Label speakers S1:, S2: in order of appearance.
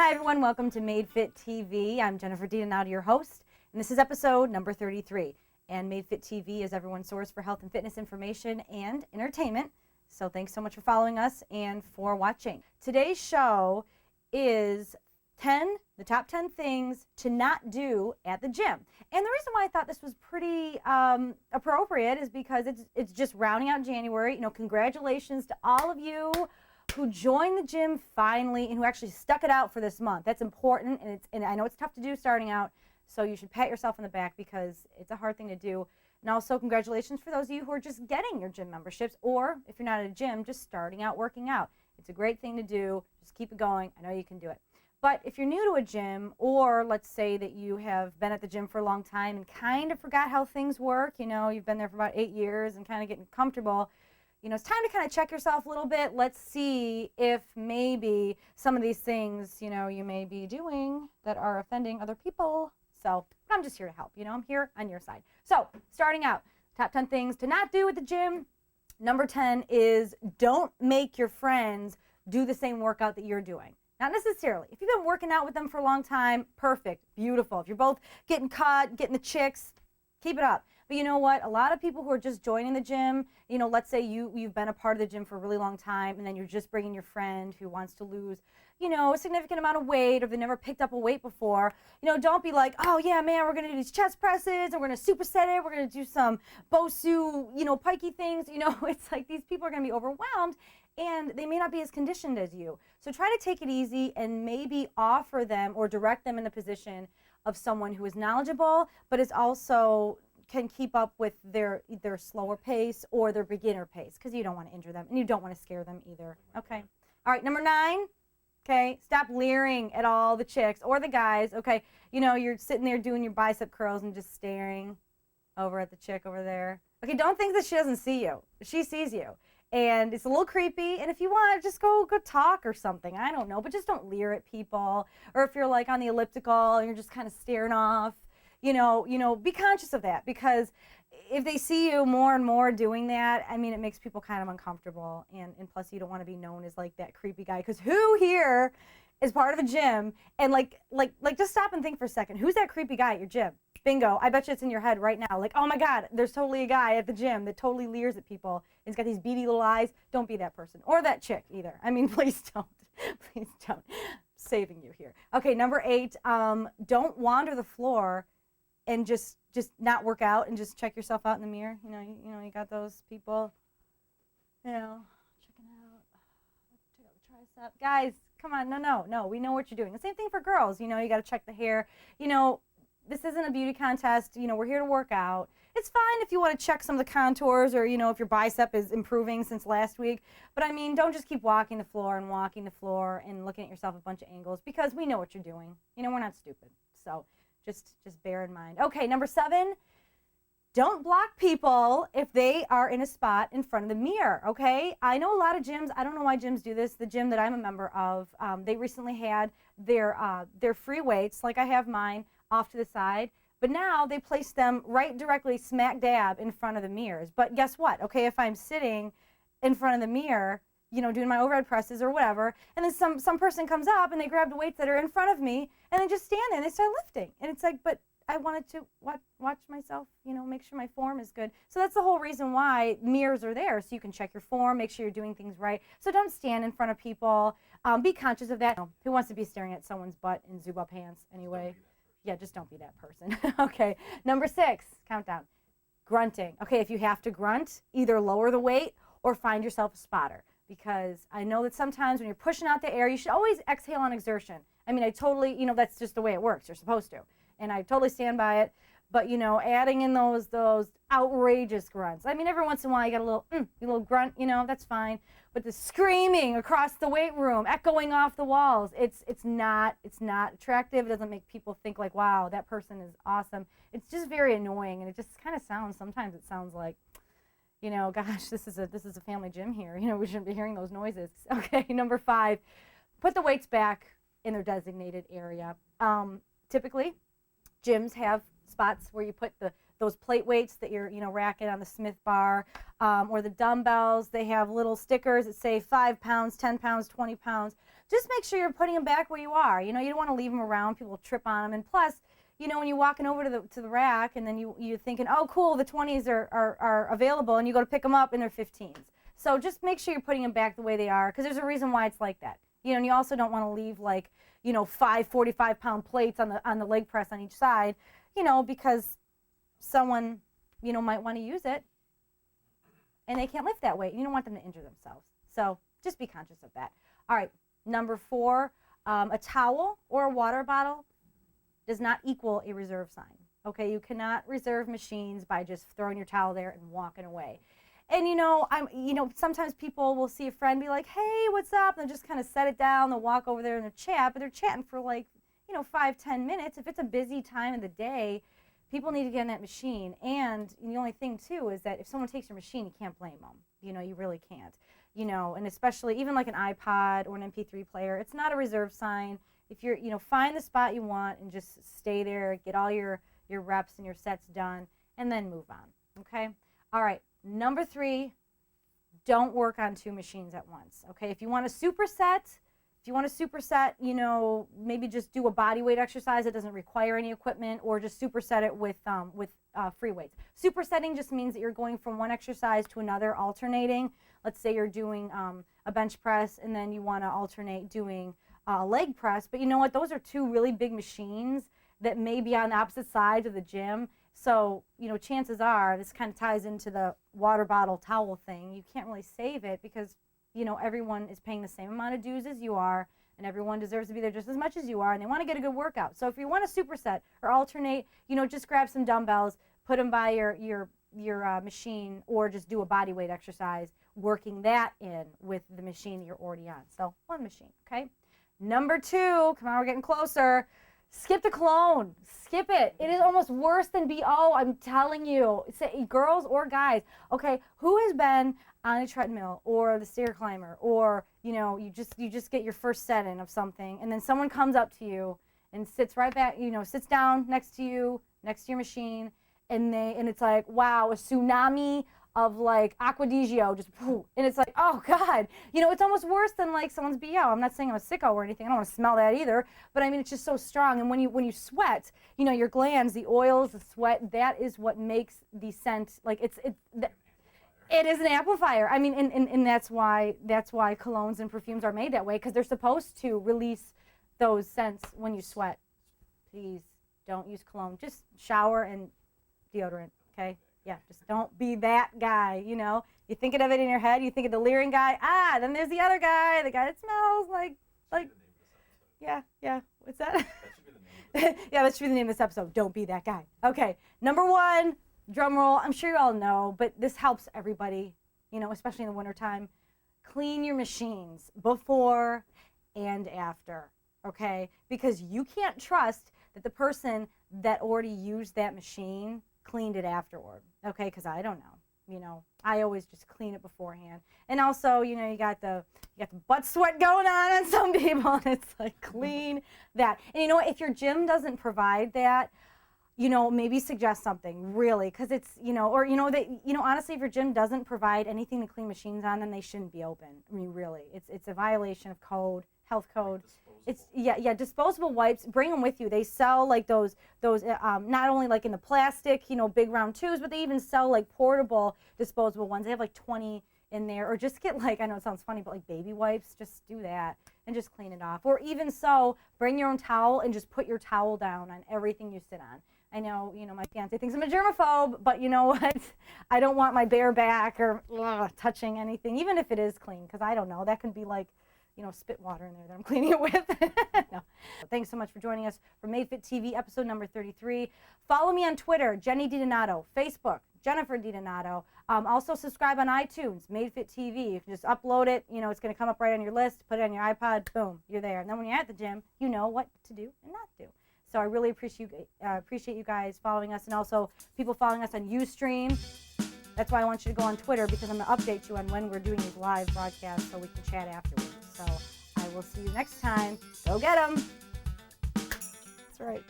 S1: Hi everyone, welcome to Made Fit TV. I'm Jennifer Dinanauti, your host, and this is episode number 33. And Made Fit TV is everyone's source for health and fitness information and entertainment. So thanks so much for following us and for watching. Today's show is the top 10 things to not do at the gym. And the reason why I thought this was pretty appropriate is because it's just rounding out January. You know, congratulations to all of you who joined the gym finally and who actually stuck it out for this month. That's important, and I know it's tough to do starting out, so you should pat yourself on the back because it's a hard thing to do. And also congratulations for those of you who are just getting your gym memberships, or if you're not at a gym, just starting out working out. It's a great thing to do. Just keep it going. I know you can do it. But if you're new to a gym, or let's say that you have been at the gym for a long time and kind of forgot how things work, you know, you've been there for about 8 years and kind of getting comfortable, you know, it's time to kind of check yourself a little bit. Let's see if maybe some of these things, you know, you may be doing that are offending other people. So I'm just here to help. You know, I'm here on your side. So starting out, top 10 things to not do at the gym. Number 10 is don't make your friends do the same workout that you're doing. Not necessarily. If you've been working out with them for a long time, perfect, beautiful. If you're both getting cut, getting the chicks, keep it up. But you know what? A lot of people who are just joining the gym, you know, let's say you've been a part of the gym for a really long time, and then you're just bringing your friend who wants to lose, you know, a significant amount of weight, or they never picked up a weight before. You know, don't be like, oh yeah, man, we're gonna do these chest presses, and we're gonna superset it, we're gonna do some Bosu, you know, pikey things. You know, it's like these people are gonna be overwhelmed, and they may not be as conditioned as you. So try to take it easy and maybe offer them or direct them in the position of someone who is knowledgeable, but is also can keep up with their slower pace or their beginner pace, because you don't want to injure them and you don't want to scare them either. Okay. All right, number 9. Okay, stop leering at all the chicks or the guys. Okay, you know, you're sitting there doing your bicep curls and just staring over at the chick over there. Okay, don't think that she doesn't see you. She sees you. And it's a little creepy, and if you want, just go talk or something. I don't know, but just don't leer at people. Or if you're like on the elliptical and you're just kind of staring off, you know, be conscious of that, because if they see you more and more doing that, I mean, it makes people kind of uncomfortable, and plus you don't want to be known as like that creepy guy, because who here is part of a gym and like just stop and think for a second, who's that creepy guy at your gym? Bingo, I bet you it's in your head right now, like, oh my God, there's totally a guy at the gym that totally leers at people and he's got these beady little eyes. Don't be that person, or that chick either. I mean, please don't. Please don't. I'm saving you here. Okay, number 8, don't wander the floor and just not work out and just check yourself out in the mirror. You know, you got those people, you know, checking out, check out the tricep. Guys, come on, no, we know what you're doing. The same thing for girls, you know, you got to check the hair. You know, this isn't a beauty contest, you know, we're here to work out. It's fine if you want to check some of the contours, or, you know, if your bicep is improving since last week. But I mean, don't just keep walking the floor and looking at yourself a bunch of angles, because we know what you're doing. You know, we're not stupid. So just bear in mind. Okay, number 7, don't block people if they are in a spot in front of the mirror, okay? I know a lot of gyms, I don't know why gyms do this. The gym that I'm a member of, they recently had their free weights, like I have mine, off to the side, but now they place them right directly smack dab in front of the mirrors. But guess what? Okay, if I'm sitting in front of the mirror, you know, doing my overhead presses or whatever, and then some person comes up and they grab the weights that are in front of me and then just stand there and they start lifting. And it's like, but I wanted to watch myself, you know, make sure my form is good. So that's the whole reason why mirrors are there, so you can check your form, make sure you're doing things right. So don't stand in front of people. Be conscious of that. Who wants to be staring at someone's butt in Zuba pants anyway? Yeah, just don't be that person. Okay, number 6, countdown, grunting. Okay, if you have to grunt, either lower the weight or find yourself a spotter, because I know that sometimes when you're pushing out the air, you should always exhale on exertion. I mean, I totally, you know, that's just the way it works. You're supposed to, and I totally stand by it. But, you know, adding in those outrageous grunts. I mean, every once in a while you got a little grunt, you know, that's fine. But the screaming across the weight room, echoing off the walls, it's not attractive. It doesn't make people think like, wow, that person is awesome. It's just very annoying, and it just kind of sometimes it sounds like, you know, gosh, this is a family gym here. You know, we shouldn't be hearing those noises. Okay, number 5, put the weights back in their designated area. Typically, gyms have spots where you put those plate weights that you're, you know, racking on the Smith bar, or the dumbbells. They have little stickers that say 5 pounds, 10 pounds, 20 pounds. just make sure you're putting them back where you are. You don't want to leave them around. People trip on them. And plus, when you're walking over to the rack and then you're thinking, oh, cool, the 20s are available, and you go to pick them up and they're 15s. So just make sure you're putting them back the way they are, because there's a reason why it's like that. And you also don't want to leave 5 45-pound plates on the leg press on each side, because someone, might want to use it and they can't lift that weight. You don't want them to injure themselves. So just be conscious of that. All right, number 4, a towel or a water bottle does not equal a reserve sign. Okay, you cannot reserve machines by just throwing your towel there and walking away. And sometimes people will see a friend, be like, hey, what's up? And they'll just kind of set it down, they'll walk over there and they'll chat, but they're chatting for 5-10 minutes. If it's a busy time of the day, people need to get in that machine. And the only thing too is that if someone takes your machine, you can't blame them. You really can't. And especially even like an iPod or an MP3 player, it's not a reserve sign. If you're, find the spot you want and just stay there, get all your reps and your sets done, and then move on. Okay? All right. Number 3, don't work on 2 machines at once. Okay? If you want to superset, maybe just do a body weight exercise that doesn't require any equipment, or just superset it with free weights. Supersetting just means that you're going from one exercise to another, alternating. Let's say you're doing a bench press, and then you want to alternate doing a leg press. But you know what? Those are 2 really big machines that may be on the opposite sides of the gym. So, chances are, this kind of ties into the water bottle towel thing. You can't really save it because, everyone is paying the same amount of dues as you are, and everyone deserves to be there just as much as you are, and they want to get a good workout. So if you want to superset or alternate, just grab some dumbbells, put them by your machine, or just do a body weight exercise, working that in with the machine that you're already on. So 1 machine, okay? Number 2, come on, we're getting closer. Skip the clone. Skip it. It is almost worse than BO, I'm telling you. Say, girls or guys. Okay, who has been on a treadmill or the stair climber, or you just get your first set in of something, and then someone comes up to you and sits right back, sits down next to you, next to your machine, and it's like, wow, a tsunami of aquadigio, just poof, and it's like, oh God, it's almost worse than someone's BO. I'm not saying I'm a sicko or anything. I don't want to smell that either, but I mean, it's just so strong. And when you sweat, your glands, the oils, the sweat, that is what makes the scent it is an amplifier. I mean, and that's why colognes and perfumes are made that way, because they're supposed to release those scents when you sweat. Please don't use cologne. Just shower and deodorant, okay? Yeah, just don't be that guy, You're thinking of it in your head. You think of the leering guy. Then there's the other guy, the guy that smells like. Yeah. What's that? Yeah, that should be the name of this episode. Don't be that guy. Okay, number 1, drum roll. I'm sure you all know, but this helps everybody, especially in the wintertime. Clean your machines before and after, okay? Because you can't trust that the person that already used that machine cleaned it afterward, okay? Because I don't know. I always just clean it beforehand. And also, you got the butt sweat going on some people, and it's like, clean that. And if your gym doesn't provide that, maybe suggest something, really, because it's, honestly, if your gym doesn't provide anything to clean machines on, then they shouldn't be open. I mean, really, it's a violation of health code. It's disposable wipes. Bring them with you. They sell those not only in the plastic, big round tubes, but they even sell portable disposable ones. They have 20 in there, or just get I know it sounds funny, but baby wipes. Just do that and just clean it off. Or even so, bring your own towel and just put your towel down on everything you sit on. I know, my fiance thinks I'm a germaphobe, but you know what? I don't want my bare back or touching anything, even if it is clean, because I don't know. That can be spit water in there that I'm cleaning it with. No. Thanks so much for joining us for Made Fit TV, episode number 33. Follow me on Twitter, Jenny DiDonato, Facebook, Jennifer DiDonato. Also subscribe on iTunes, Made Fit TV. You can just upload it. It's going to come up right on your list. Put it on your iPod. Boom, you're there. And then when you're at the gym, you know what to do and not do. So I really appreciate you guys following us, and also people following us on Ustream. That's why I want you to go on Twitter, because I'm going to update you on when we're doing these live broadcasts so we can chat afterwards. So I will see you next time. Go get 'em. That's right.